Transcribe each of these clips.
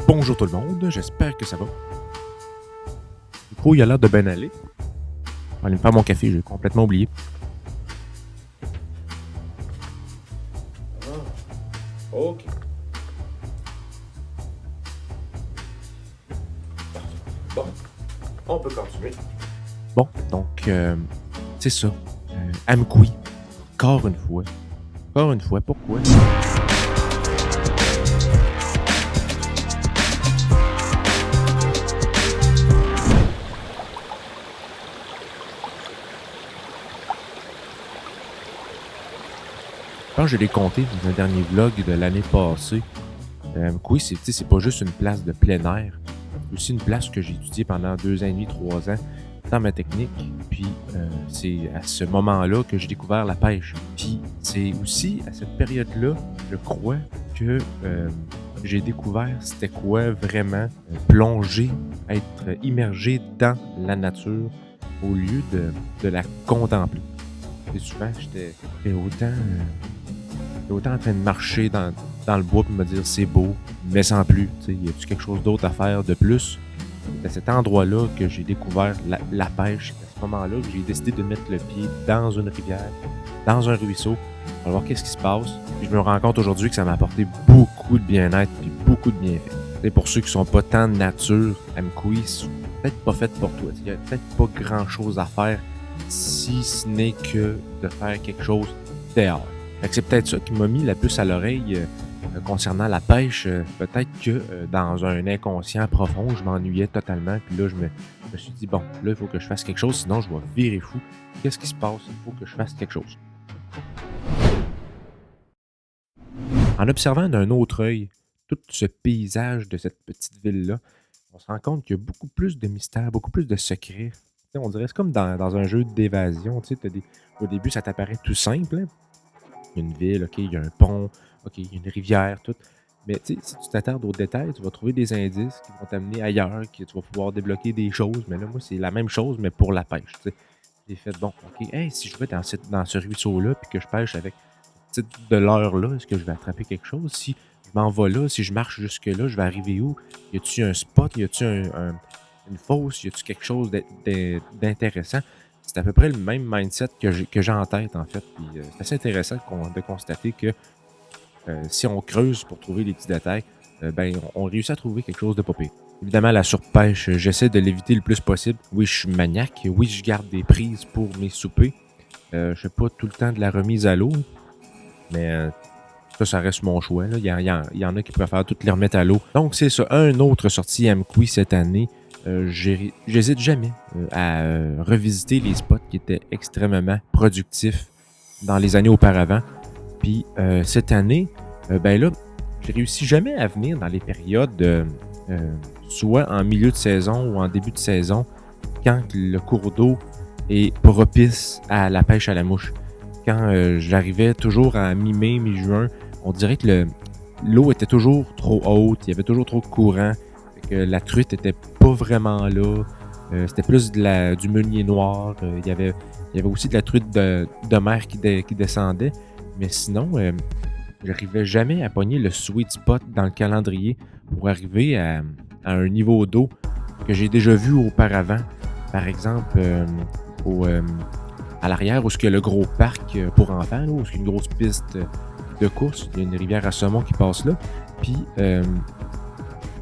Bonjour tout le monde, j'espère que ça va. Du coup, il a l'air de bien aller. Je vais aller me faire mon café, j'ai complètement oublié. Ok. Bon, on peut continuer. Bon, donc, c'est ça. Amkoui. Encore une fois. Pourquoi? Quand je l'ai compté dans un dernier vlog de l'année passée, Amkoui, c'est pas juste une place de plein air. C'est aussi une place que j'ai étudiée pendant 2 ans et demi, 3 ans dans ma technique. Puis c'est à ce moment-là que j'ai découvert la pêche. Puis c'est aussi à cette période-là, je crois, que j'ai découvert c'était quoi vraiment plonger, être immergé dans la nature au lieu de la contempler. Et souvent, j'étais autant en train de marcher dans le bois et me dire c'est beau, mais sans plus. Y a-tu quelque chose d'autre à faire de plus? C'est à cet endroit-là que j'ai découvert la pêche. C'est à ce moment-là que j'ai décidé de mettre le pied dans une rivière, dans un ruisseau, pour voir qu'est-ce qui se passe. Puis je me rends compte aujourd'hui que ça m'a apporté beaucoup de bien-être et beaucoup de bienfaits. Et pour ceux qui sont pas tant de nature, Amkoui, c'est peut-être pas fait pour toi. Il n'y a peut-être pas grand-chose à faire si ce n'est que de faire quelque chose dehors. Fait que c'est peut-être ça qui m'a mis la puce à l'oreille concernant la pêche. Peut-être que dans un inconscient profond, je m'ennuyais totalement. Puis là, je me suis dit, bon, là, il faut que je fasse quelque chose, sinon je vais virer fou. Qu'est-ce qui se passe? Il faut que je fasse quelque chose. En observant d'un autre œil tout ce paysage de cette petite ville-là, on se rend compte qu'il y a beaucoup plus de mystères, beaucoup plus de secrets. T'sais, on dirait c'est comme dans un jeu d'évasion. Au début, ça t'apparaît tout simple. Hein? Il y a une ville, OK, il y a un pont, OK, il y a une rivière, tout. Mais si tu t'attardes aux détails, tu vas trouver des indices qui vont t'amener ailleurs, que tu vas pouvoir débloquer des choses. Mais là, moi, c'est la même chose, mais pour la pêche. T'sais. J'ai fait, bon, OK, hey, si je vais dans ce ruisseau-là, puis que je pêche avec ce type de leurre-là, est-ce que je vais attraper quelque chose? Si je m'en vais là, si je marche jusque-là, je vais arriver où? Y a-tu un spot? Y a-tu une fosse? Y a-tu quelque chose d'intéressant? C'est à peu près le même mindset que j'ai en tête, en fait. Puis c'est assez intéressant de constater que si on creuse pour trouver les petits détails, on réussit à trouver quelque chose de pas pire. Évidemment, la surpêche, j'essaie de l'éviter le plus possible. Oui, je suis maniaque. Oui, je garde des prises pour mes soupers. Je fais pas tout le temps de la remise à l'eau. Mais ça reste mon choix. Là. Il y en a qui préfèrent toutes les remettre à l'eau. Donc, c'est ça. Un autre sortie Amkoui cette année. J'hésite jamais à revisiter les spots qui étaient extrêmement productifs dans les années auparavant. Puis cette année, là, j'ai réussi jamais à venir dans les périodes soit en milieu de saison ou en début de saison quand le cours d'eau est propice à la pêche à la mouche. Quand j'arrivais toujours à mi-mai, mi-juin, on dirait que l'eau était toujours trop haute, il y avait toujours trop de courant. Que la truite était pas vraiment là. C'était plus du meunier noir. Il y avait aussi de la truite de mer qui descendait. Mais sinon, j'arrivais jamais à pogner le sweet spot dans le calendrier pour arriver à un niveau d'eau que j'ai déjà vu auparavant. Par exemple, à l'arrière, où il y a le gros parc pour enfants, là, où il y a une grosse piste de course. Il y a une rivière à saumon qui passe là. Puis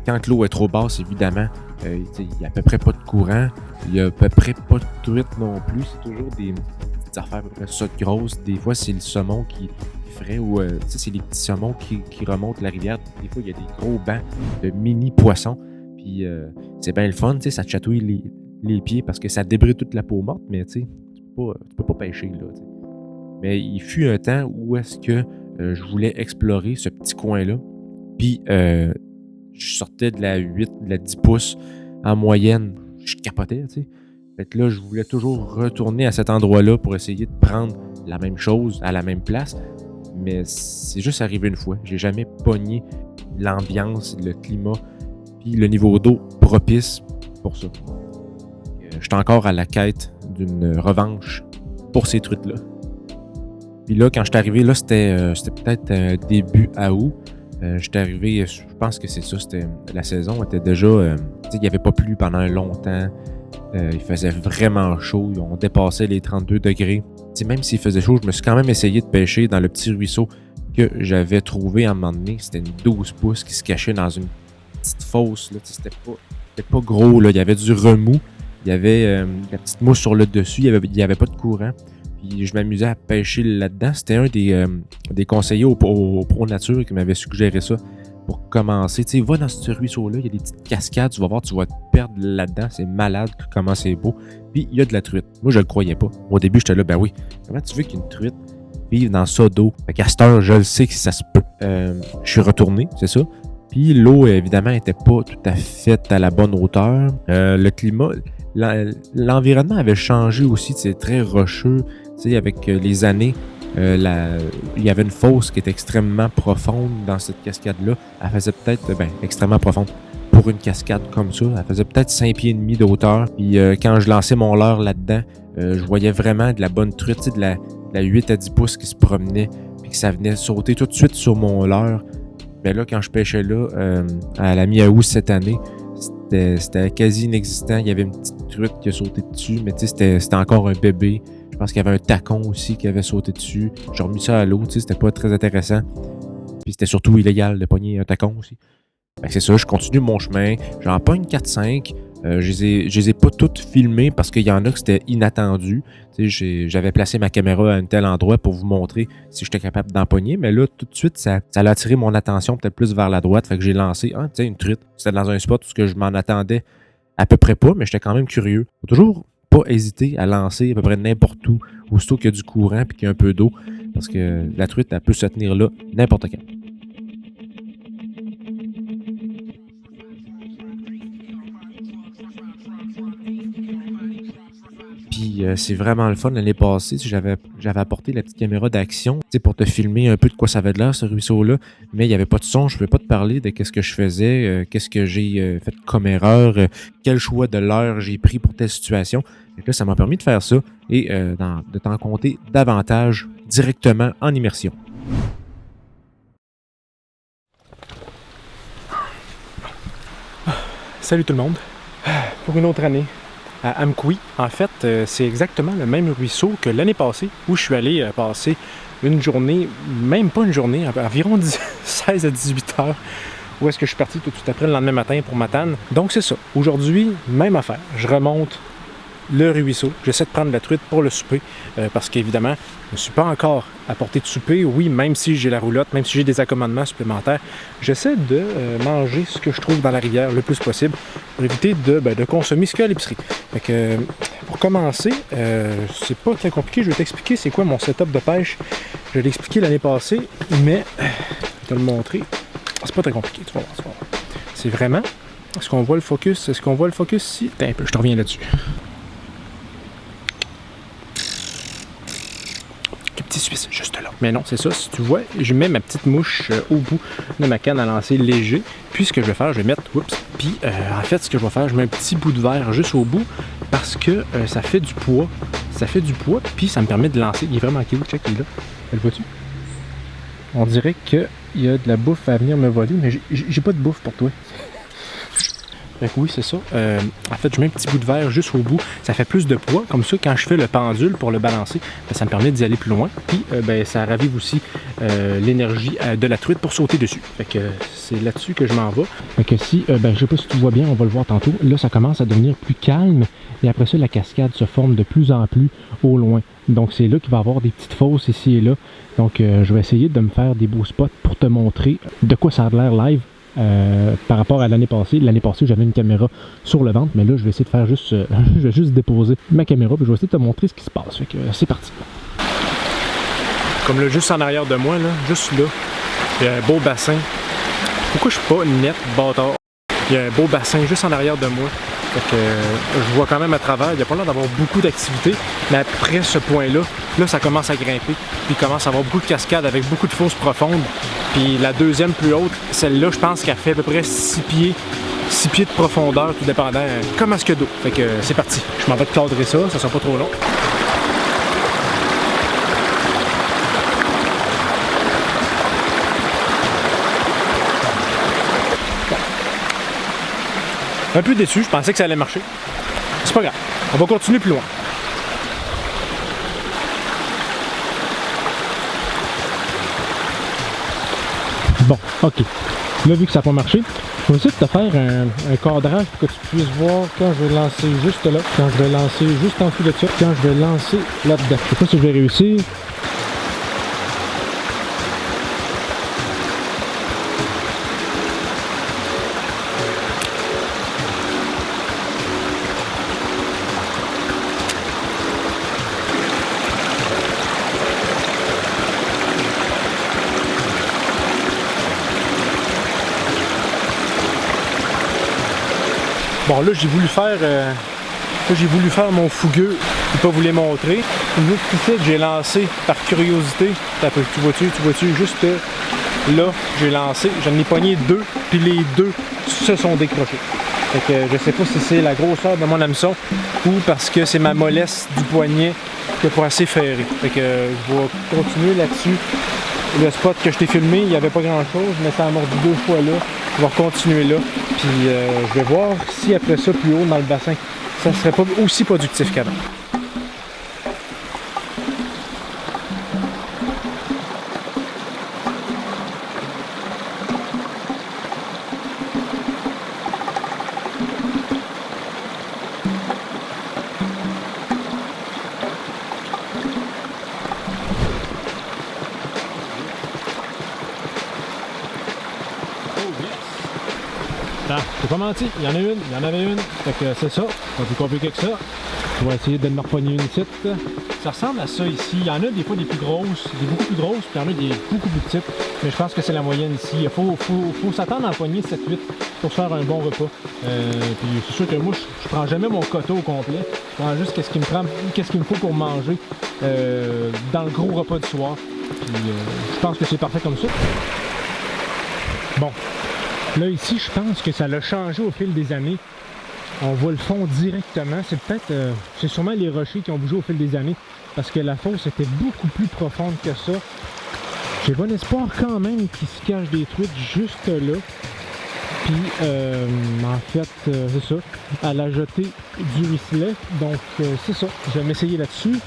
quand l'eau est trop basse, évidemment, il n'y a à peu près pas de courant. Il n'y a à peu près pas de truite non plus. C'est toujours des petites affaires à peu près ça de grosses. Des fois, c'est le saumon qui ferait ou c'est les petits saumons qui remontent la rivière. Des fois, il y a des gros bancs de mini poissons. Puis c'est bien le fun, ça te chatouille les pieds parce que ça débride toute la peau morte, mais tu peux pas pêcher là. T'sais. Mais il fut un temps où est-ce que je voulais explorer ce petit coin-là. Puis je sortais de la 8, de la 10 pouces en moyenne. Je capotais, tu sais. Fait que là, je voulais toujours retourner à cet endroit-là pour essayer de prendre la même chose à la même place. Mais c'est juste arrivé une fois. J'ai jamais pogné l'ambiance, le climat, puis le niveau d'eau propice pour ça. J'étais encore à la quête d'une revanche pour ces truites-là. Puis là, quand je suis arrivé, là, c'était peut-être début août. J'étais arrivé, je pense que c'est ça, c'était la saison était déjà, tu sais, il n'y avait pas plu pendant longtemps. Il faisait vraiment chaud. On dépassait les 32 degrés. Tu sais, même s'il faisait chaud, je me suis quand même essayé de pêcher dans le petit ruisseau que j'avais trouvé à un moment donné. C'était une 12 pouces qui se cachait dans une petite fosse. Là. Tu sais, c'était pas gros. Là. Il y avait du remous. Il y avait la petite mousse sur le dessus. Il y avait pas de courant. Puis je m'amusais à pêcher là-dedans. C'était un des conseillers au Pro Nature qui m'avait suggéré ça pour commencer. Tu sais, va dans ce ruisseau-là, il y a des petites cascades, tu vas voir, tu vas te perdre là-dedans. C'est malade comment c'est beau. Puis il y a de la truite. Moi, je le croyais pas. Au début, j'étais là, ben oui, comment tu veux qu'une truite vive dans ça d'eau? Fait qu'à cette heure, je le sais que ça se peut. Je suis retourné, c'est ça. Puis l'eau, évidemment, n'était pas tout à fait à la bonne hauteur. Le climat, l'environnement avait changé aussi. C'est très rocheux. Tu sais, avec les années, il y avait une fosse qui était extrêmement profonde dans cette cascade-là. Elle faisait peut-être, extrêmement profonde pour une cascade comme ça. Elle faisait peut-être 5 pieds et demi de hauteur. Puis quand je lançais mon leurre là-dedans, je voyais vraiment de la bonne truite, tu sais, de la 8 à 10 pouces qui se promenait, puis que ça venait sauter tout de suite sur mon leurre. Mais là, quand je pêchais là, à la mi-août cette année, c'était quasi inexistant. Il y avait une petite truite qui a sauté dessus, mais tu sais, c'était encore un bébé. Je pense qu'il y avait un tacon aussi qui avait sauté dessus. J'ai remis ça à l'eau, tu sais, c'était pas très intéressant. Puis c'était surtout illégal de pogner un tacon aussi. Fait que c'est ça, je continue mon chemin. J'en pogne 4-5. Je les ai pas toutes filmées parce qu'il y en a que c'était inattendu. Tu sais, j'avais placé ma caméra à un tel endroit pour vous montrer si j'étais capable d'en pogner. Mais là, tout de suite, ça a attiré mon attention peut-être plus vers la droite. Fait que j'ai lancé, tu sais, une truite. C'était dans un spot où je m'en attendais à peu près pas, mais j'étais quand même curieux. Faut toujours pas hésiter à lancer à peu près n'importe où, aussitôt qu'il y a du courant et qu'il y a un peu d'eau, parce que la truite, elle peut se tenir là n'importe quand. Puis c'est vraiment le fun. L'année passée, j'avais apporté la petite caméra d'action, tu sais, pour te filmer un peu de quoi ça avait de l'air, ce ruisseau-là, mais il n'y avait pas de son. Je ne pouvais pas te parler de qu'est-ce que je faisais, qu'est-ce que j'ai fait comme erreur, quel choix de l'heure j'ai pris pour telle situation. Et là, ça m'a permis de faire ça et de t'en compter davantage directement en immersion. Salut tout le monde. Pour une autre année à Amkoui. En fait, c'est exactement le même ruisseau que l'année passée où je suis allé passer une journée, même pas une journée, environ 16 à 18 heures, où est-ce que je suis parti tout de suite après le lendemain matin pour Matane. Donc c'est ça. Aujourd'hui, même affaire. Je remonte le ruisseau. J'essaie de prendre la truite pour le souper parce qu'évidemment, je ne suis pas encore à portée de souper. Oui, même si j'ai la roulotte, même si j'ai des accommodements supplémentaires, j'essaie de manger ce que je trouve dans la rivière le plus possible pour éviter de consommer ce qu'il y a à l'épicerie. Fait que, pour commencer, c'est pas très compliqué. Je vais t'expliquer c'est quoi mon setup de pêche. Je l'ai expliqué l'année passée, mais je vais te le montrer. C'est pas très compliqué, tu vas voir. C'est vraiment... Est-ce qu'on voit le focus? Est-ce qu'on voit le focus ici? Attends un peu, je te reviens là-dessus. Petit Suisse, juste là. Mais non, c'est ça. Si tu vois, je mets ma petite mouche au bout de ma canne à lancer léger. Puis ce que je vais faire, je vais mettre... Puis en fait, ce que je vais faire, je mets un petit bout de verre juste au bout parce que ça fait du poids. Ça fait du poids, puis ça me permet de lancer. Il est vraiment cute, check, il est là. Le vois-tu? On dirait qu'il y a de la bouffe à venir me voler, mais j'ai pas de bouffe pour toi. Fait que oui, c'est ça. En fait, je mets un petit bout de verre juste au bout. Ça fait plus de poids. Comme ça, quand je fais le pendule pour le balancer, ça me permet d'y aller plus loin. Puis, ça ravive aussi l'énergie de la truite pour sauter dessus. Fait que c'est là-dessus que je m'en vais. Fait que si, je sais pas si tu vois bien, on va le voir tantôt. Là, ça commence à devenir plus calme. Et après ça, la cascade se forme de plus en plus au loin. Donc, c'est là qu'il va y avoir des petites fosses ici et là. Donc, je vais essayer de me faire des beaux spots pour te montrer de quoi ça a l'air live. Par rapport à l'année passée. L'année passée, j'avais une caméra sur le ventre, mais là, je vais essayer de faire juste... je vais juste déposer ma caméra, puis je vais essayer de te montrer ce qui se passe. Fait que c'est parti. Comme là, juste en arrière de moi, là, juste là, il y a un beau bassin. Pourquoi je suis pas net, bâtard? Il y a un beau bassin juste en arrière de moi. Fait que je vois quand même à travers, il n'y a pas l'air d'avoir beaucoup d'activité, mais après ce point-là, là ça commence à grimper, puis il commence à avoir beaucoup de cascades avec beaucoup de fosses profondes. Puis la deuxième plus haute, celle-là, je pense qu'elle fait à peu près 6 pieds de profondeur, tout dépendant, comme à ce que d'eau. Fait que c'est parti. Je m'en vais te cadrer ça sera pas trop long. Un peu déçu, je pensais que ça allait marcher. C'est pas grave, on va continuer plus loin. Bon, ok. Là, vu que ça n'a pas marché, je vais essayer de te faire un cadrage pour que tu puisses voir quand je vais lancer juste là, quand je vais lancer juste en dessous de ça, quand je vais lancer là-dedans. Je sais pas si je vais réussir. Bon, là, j'ai voulu faire mon fougueux, je n'ai pas voulu montrer. Juste ici, j'ai lancé par curiosité. Tu vois-tu, juste là, j'ai lancé. J'en ai pogné 2, puis les 2 se sont décrochés. Fait que je sais pas si c'est la grosseur de mon hameçon ou parce que c'est ma mollesse du poignet qui est pas assez ferré. Fait que je vais continuer là-dessus. Le spot que je t'ai filmé, il n'y avait pas grand-chose, mais ça a mordu 2 fois là. Je vais continuer là, puis je vais voir si après ça, plus haut dans le bassin, ça serait pas aussi productif qu'avant. Ah, j'ai pas menti, il y en avait une. Fait que c'est ça, pas plus compliqué que ça. On va essayer de me repogner une petite. Ça ressemble à ça ici. Il y en a des fois des plus grosses, des beaucoup plus grosses, puis il y en a des beaucoup plus petites. Mais je pense que c'est la moyenne ici. Il faut s'attendre à empoigner 7-8 pour se faire un bon repas. Puis c'est sûr que moi, je prends jamais mon quota au complet. Je prends juste qu'est-ce qu'il me faut pour manger dans le gros repas du soir. Puis je pense que c'est parfait comme ça. Bon. Là, ici, je pense que ça l'a changé au fil des années. On voit le fond directement. C'est peut-être... c'est sûrement les rochers qui ont bougé au fil des années. Parce que la fosse était beaucoup plus profonde que ça. J'ai bon espoir quand même qu'il se cache des truites juste là. Puis, en fait, c'est ça. Elle a jeté du ruisselet. Donc, c'est ça. Je vais m'essayer là-dessus.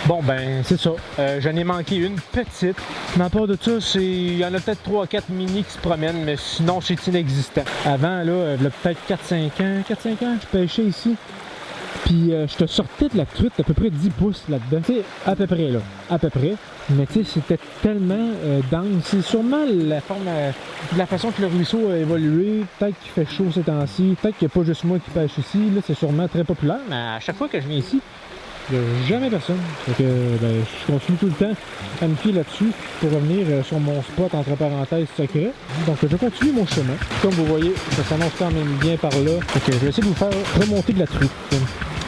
Bon ben c'est ça, j'en ai manqué une petite, mais à part de ça, il y en a peut-être 3-4 mini qui se promènent, mais sinon c'est inexistant. Avant là, il y a peut-être 4-5 ans, je pêchais ici, puis je te sortais de la truite d'à peu près 10 pouces là-dedans, tu sais, à peu près là, mais tu sais c'était tellement dense, c'est sûrement la façon que le ruisseau a évolué, peut-être qu'il fait chaud ces temps-ci, peut-être qu'il n'y a pas juste moi qui pêche ici, là c'est sûrement très populaire, mais à chaque fois que je viens ici, il n'y a jamais personne. Donc, ben, je continue tout le temps à me fier là-dessus pour revenir sur mon spot entre parenthèses secret. Donc je continue mon chemin. Comme vous voyez, ça s'annonce quand même bien par là. Donc je vais essayer de vous faire remonter de la truite.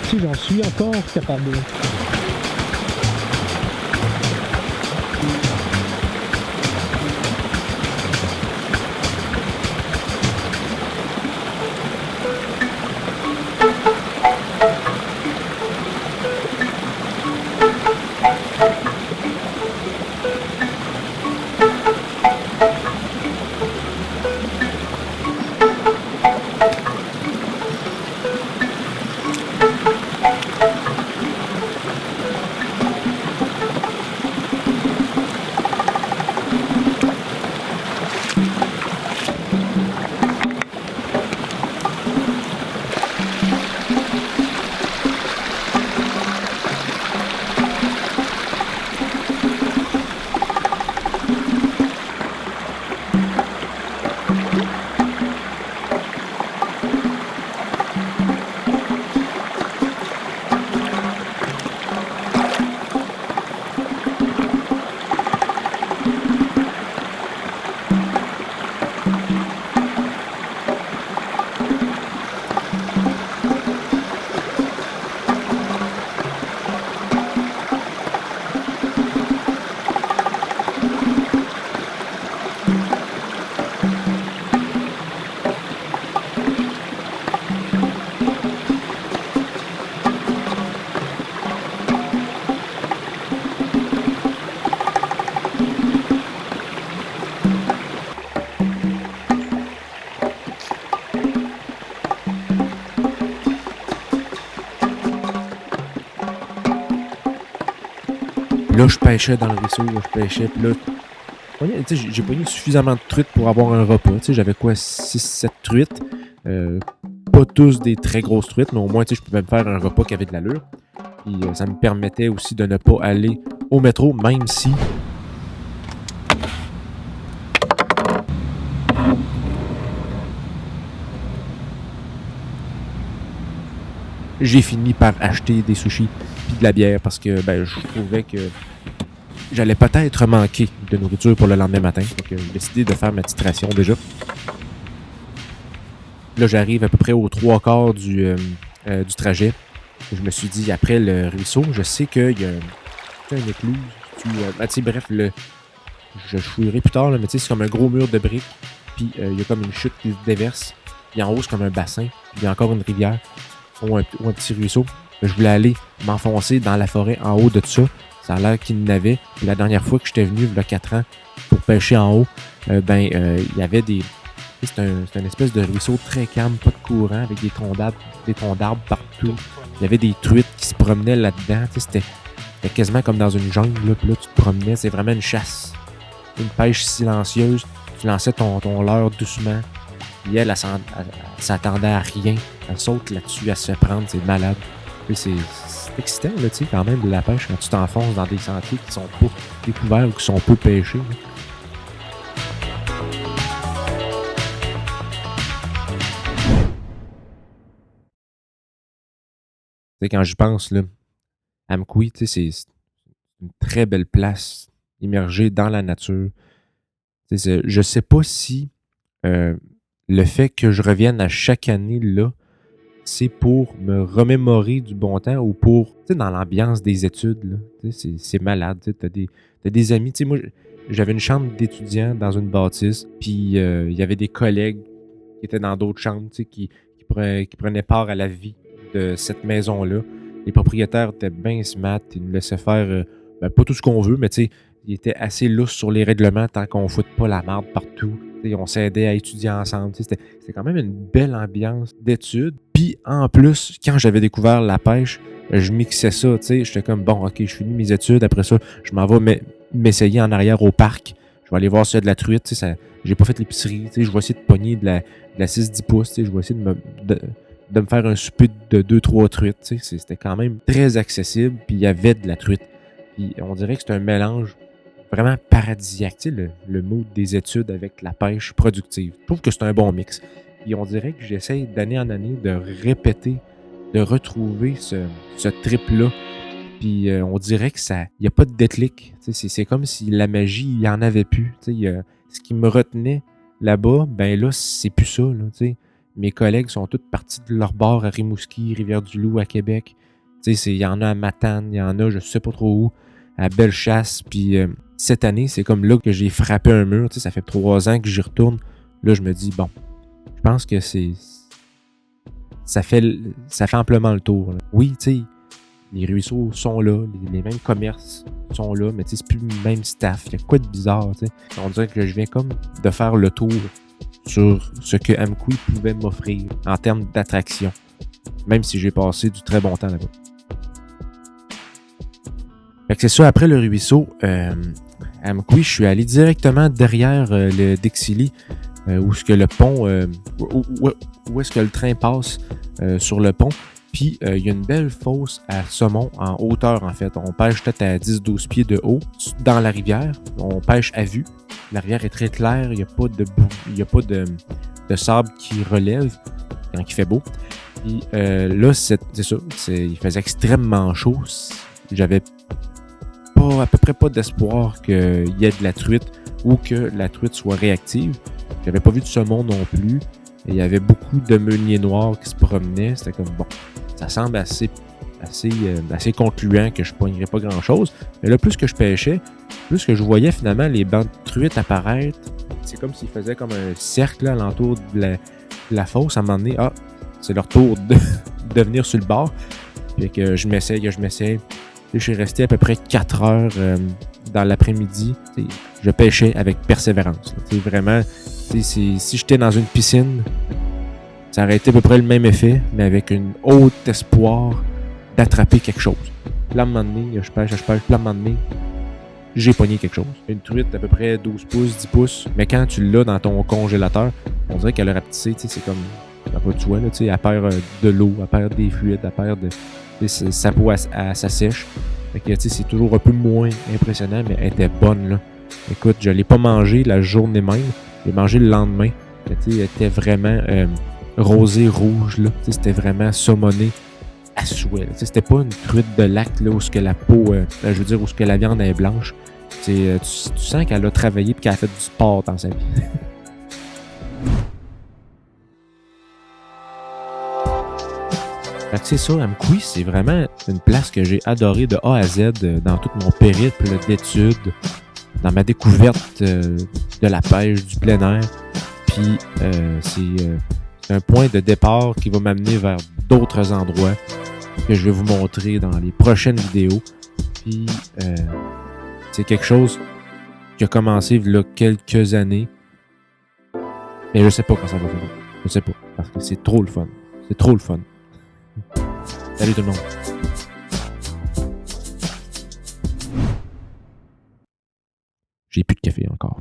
Si j'en suis encore capable. Là, je pêchais dans le ruisseau, là, je pêchais, puis là, j'ai pogné suffisamment de truites pour avoir un repas. Tu sais, j'avais quoi, 6-7 truites. Pas tous des très grosses truites, mais au moins, tu sais, je pouvais me faire un repas qui avait de l'allure. Puis ça me permettait aussi de ne pas aller au métro, même si j'ai fini par acheter des sushis puis de la bière parce que je trouvais que j'allais peut-être manquer de nourriture pour le lendemain matin. Donc j'ai décidé de faire ma petite ration déjà. Là, j'arrive à peu près aux 3/4 du trajet. Je me suis dit, après le ruisseau, je sais qu'il y a une écluse. Bref, je chouillerai plus tard, là, mais c'est comme un gros mur de briques. Puis il y a comme une chute qui se déverse. Puis en haut, c'est comme un bassin. Puis il y a encore une rivière ou un petit ruisseau. Je voulais aller m'enfoncer dans la forêt en haut de tout ça. Ça a l'air qu'il n'avait. La dernière fois que j'étais venu, il y a 4 ans, pour pêcher en haut, il y avait des... C'est un espèce de ruisseau très calme, pas de courant, avec des troncs d'arbres partout. Il y avait des truites qui se promenaient là-dedans. C'était quasiment comme dans une jungle. Là, puis là, tu te promenais. C'est vraiment une chasse. Une pêche silencieuse. Tu lançais ton leurre doucement. Puis elle s'attendait à rien. Elle saute là-dessus, elle se fait prendre. C'est malade. Puis c'est excitant, là, tu sais, quand même, de la pêche quand tu t'enfonces dans des sentiers qui sont pas découverts ou qui sont peu pêchés. Là. Quand j'y pense, là, Amqui, c'est une très belle place immergée dans la nature. Je sais pas si le fait que je revienne à chaque année là, c'est pour me remémorer du bon temps ou pour, dans l'ambiance des études. Là, c'est malade. T'as des amis. Moi, j'avais une chambre d'étudiant dans une bâtisse, puis il y avait des collègues qui étaient dans d'autres chambres qui prenaient part à la vie de cette maison-là. Les propriétaires étaient bien smart, ils nous laissaient faire pas tout ce qu'on veut, mais ils étaient assez lousses sur les règlements tant qu'on ne foute pas la marde partout. On s'aidait à étudier ensemble. C'était quand même une belle ambiance d'études. Puis en plus, quand j'avais découvert la pêche, je mixais ça. J'étais comme, bon, ok, je finis mes études. Après ça, je m'en vais m'essayer en arrière au parc. Je vais aller voir s'il y a de la truite. J'ai pas fait l'épicerie. Je vais essayer de pogner de la 6-10 pouces. Je vais essayer de me faire un souper de 2-3 truites. C'était quand même très accessible. Puis il y avait de la truite. Puis on dirait que c'est un mélange vraiment paradisiaque, le mood des études avec la pêche productive. Je trouve que c'est un bon mix. Puis on dirait que j'essaie d'année en année de répéter, de retrouver ce trip-là. Puis on dirait que il n'y a pas de déclic. C'est comme si la magie, il n'y en avait plus. Ce qui me retenait là-bas, là, c'est plus ça. Là, mes collègues sont tous partis de leur bord à Rimouski, Rivière-du-Loup, à Québec. Il y en a à Matane, il y en a, je sais pas trop où, à Bellechasse. Puis cette année, c'est comme là que j'ai frappé un mur. Ça fait 3 ans que j'y retourne. Là, je me dis, bon, je pense que ça fait amplement le tour. Là. Oui, les ruisseaux sont là, les mêmes commerces sont là, mais c'est plus le même staff. Il y a quoi de bizarre, On dirait que je viens comme de faire le tour sur ce que Amqui pouvait m'offrir en termes d'attraction, même si j'ai passé du très bon temps là-bas. Fait que c'est ça, après le ruisseau, Amqui, je suis allé directement derrière le Dixili, où est-ce que le pont, où est-ce que le train passe sur le pont. Puis, il y a une belle fosse à saumon en hauteur, en fait. On pêche peut-être à 10-12 pieds de haut dans la rivière. On pêche à vue. La rivière est très claire. Il n'y a pas de sable qui relève quand il fait beau. Puis là, c'est ça. Il faisait extrêmement chaud. J'avais à peu près pas d'espoir qu'il y ait de la truite ou que la truite soit réactive. J'avais pas vu de saumon non plus. Et il y avait beaucoup de meuniers noirs qui se promenaient. C'était comme, bon, ça semble assez concluant que je ne pognerais pas grand-chose. Mais là, plus que je pêchais, plus que je voyais finalement les bancs de truites apparaître. C'est comme s'ils faisaient comme un cercle là, alentour de la fosse. À un moment donné, c'est leur tour de venir sur le bord. Puis que je m'essaye. Je suis resté à peu près 4 heures dans l'après-midi. Je pêchais avec persévérance. Vraiment, si j'étais dans une piscine, ça aurait été à peu près le même effet, mais avec un haut espoir d'attraper quelque chose. Puis là, à un moment donné, je pêche. Puis là, à un moment donné, j'ai pogné quelque chose. Une truite d'à peu près 12 pouces, 10 pouces. Mais quand tu l'as dans ton congélateur, on dirait qu'elle a rapetissé, tu sais, c'est comme... Ça va de soi, là, tu sais, elle perd de l'eau, elle perd des fluides, elle perd de... Sa peau, elle s'assèche. Fait que, tu sais, c'est toujours un peu moins impressionnant, mais elle était bonne, là. Écoute, je l'ai pas mangée la journée même. Je l'ai mangée le lendemain. Mais, tu sais, elle était vraiment rosée, rouge, là. Tu sais, c'était vraiment saumonné à souhait. Tu sais, c'était pas une truite de lac, là, où ce que la peau... je veux dire, où ce que la viande est blanche. Tu sens qu'elle a travaillé et qu'elle a fait du sport dans sa vie. Fait que c'est ça, Amkoui, c'est vraiment une place que j'ai adorée de A à Z dans tout mon périple d'études, dans ma découverte de la pêche, du plein air. Puis c'est un point de départ qui va m'amener vers d'autres endroits que je vais vous montrer dans les prochaines vidéos. Puis c'est quelque chose qui a commencé il y a quelques années. Mais je sais pas quand ça va finir. Je sais pas. Parce que c'est trop le fun. C'est trop le fun. Salut tout le monde. J'ai plus de café encore.